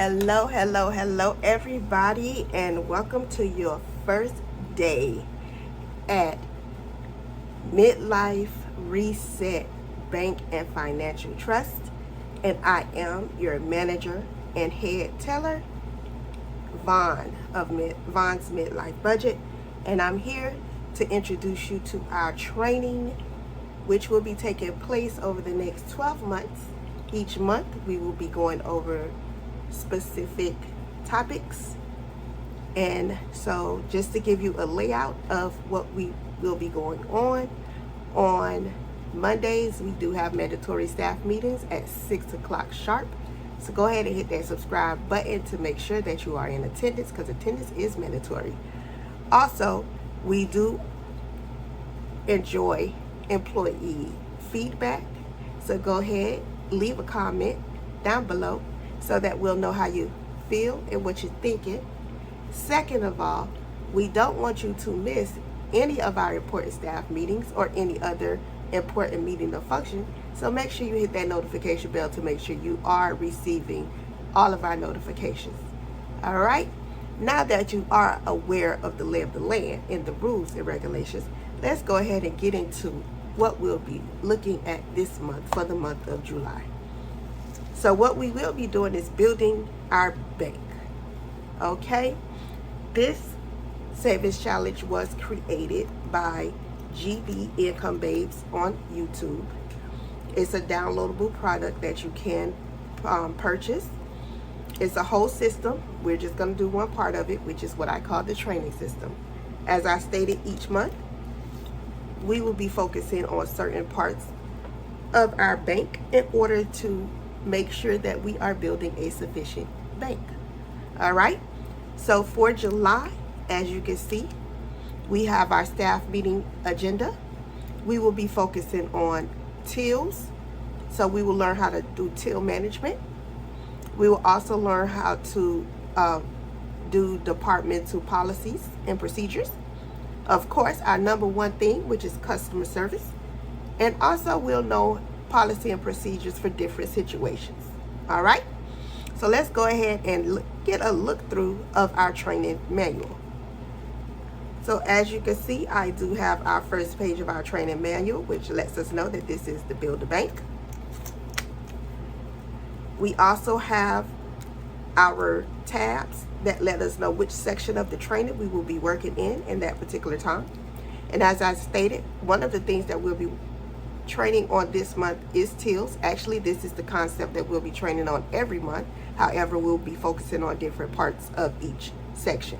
Hello, everybody, and welcome to your first day at Midlife Reset Bank and Financial Trust. And I am your manager and head teller, Vaughn of Von's Midlife Budget. And I'm here to introduce you to our training, which will be taking place over the next 12 months. Each month, we will be going over specific topics. And so just to give you a layout of what we will be going on Mondays, we do have mandatory staff meetings at 6 o'clock sharp. So go ahead and hit that subscribe button to make sure that you are in attendance, because attendance is mandatory. Also, we do enjoy employee feedback. So go ahead, leave a comment down below so that we'll know how you feel and what you're thinking. Second of all, we don't want you to miss any of our important staff meetings or any other important meeting or function. So make sure you hit that notification bell to make sure you are receiving all of our notifications. All right? Now that you are aware of the lay of the land and the rules and regulations, let's go ahead and get into what we'll be looking at this month for the month of July. So what we will be doing is building our bank. Okay? This savings challenge was created by GB Income Babes on YouTube. It's a downloadable product that you can purchase. It's a whole system. We're just going to do one part of it, which is what I call the training system. As I stated, each month we will be focusing on certain parts of our bank in order to make sure that we are building a sufficient bank. All right? So for July, as you can see, we have our staff meeting agenda. We will be focusing on tills. So we will learn how to do till management. We will also learn how to do departmental policies and procedures. Of course, our number one thing, which is customer service. And also we'll know policy and procedures for different situations. All right? So let's go ahead and get a look through of our training manual. So as you can see, I do have our first page of our training manual, which lets us know that this is the Build a Bank. We also have our tabs that let us know which section of the training we will be working in that particular time. And as I stated, one of the things that we'll be training on this month is tills. Actually, this is the concept that we'll be training on every month. However, we'll be focusing on different parts of each section.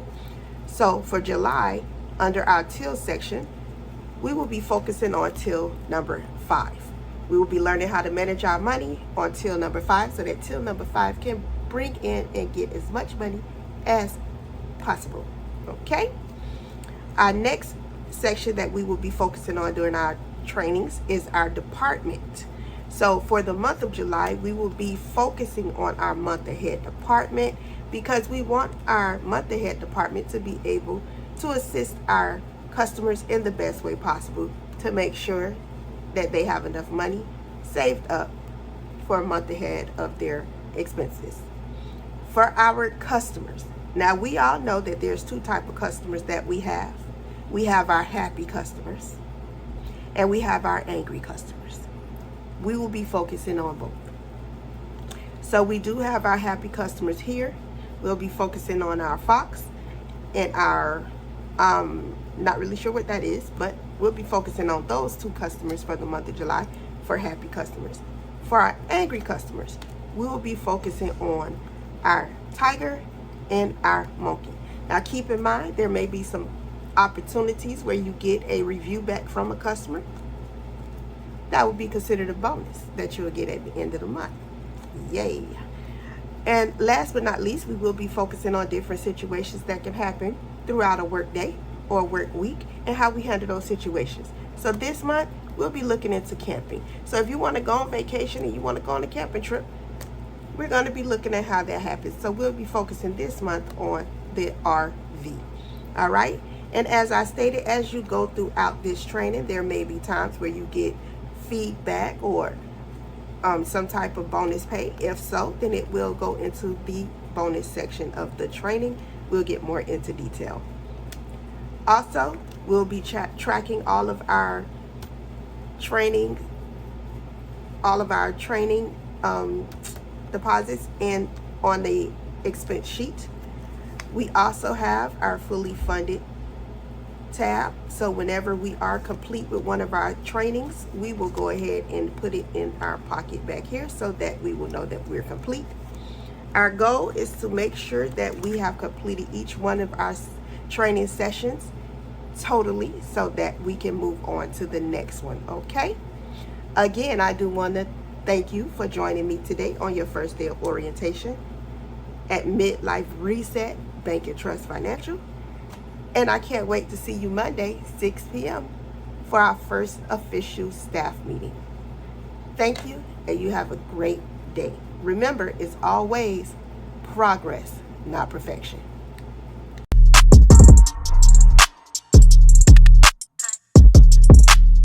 So for July, under our till section, we will be focusing on till number 5. We will be learning how to manage our money on till number 5 so that till number 5 can bring in and get as much money as possible. Okay? Our next section that we will be focusing on during our trainings is our department. So for the month of July, we will be focusing on our month ahead department, because we want our month ahead department to be able to assist our customers in the best way possible to make sure that they have enough money saved up for a month ahead of their expenses. For our customers, now we all know that there's two types of customers that we have. We have our happy customers and we have our angry customers. We will be focusing on both. So we do have our happy customers here. We'll be focusing on our Fox and our, not really sure what that is, but we'll be focusing on those two customers for the month of July for happy customers. For our angry customers, we will be focusing on our tiger and our monkey. Now keep in mind, there may be some opportunities where you get a review back from a customer. That would be considered a bonus that you'll get at the end of the month. Yay. And last but not least, we will be focusing on different situations that can happen throughout a work day or a work week and how we handle those situations. So this month, we'll be looking into camping. So if you want to go on vacation and you want to go on a camping trip, we're going to be looking at how that happens. So we'll be focusing this month on the RV. All right? And as I stated, as you go throughout this training, there may be times where you get feedback or some type of bonus pay. If so, then it will go into the bonus section of the training, we'll get more into detail. Also, we'll be tracking all of our training deposits and on the expense sheet. We also have our fully funded tab, so whenever we are complete with one of our trainings, we will go ahead and put it in our pocket back here so that we will know that we're complete. Our goal is to make sure that we have completed each one of our training sessions totally so that we can move on to the next one. Okay, again, I do want to thank you for joining me today on your first day of orientation at Midlife Reset Bank and Trust Financial. And I can't wait to see you Monday, 6 p.m. for our first official staff meeting. Thank you, and you have a great day. Remember, it's always progress, not perfection.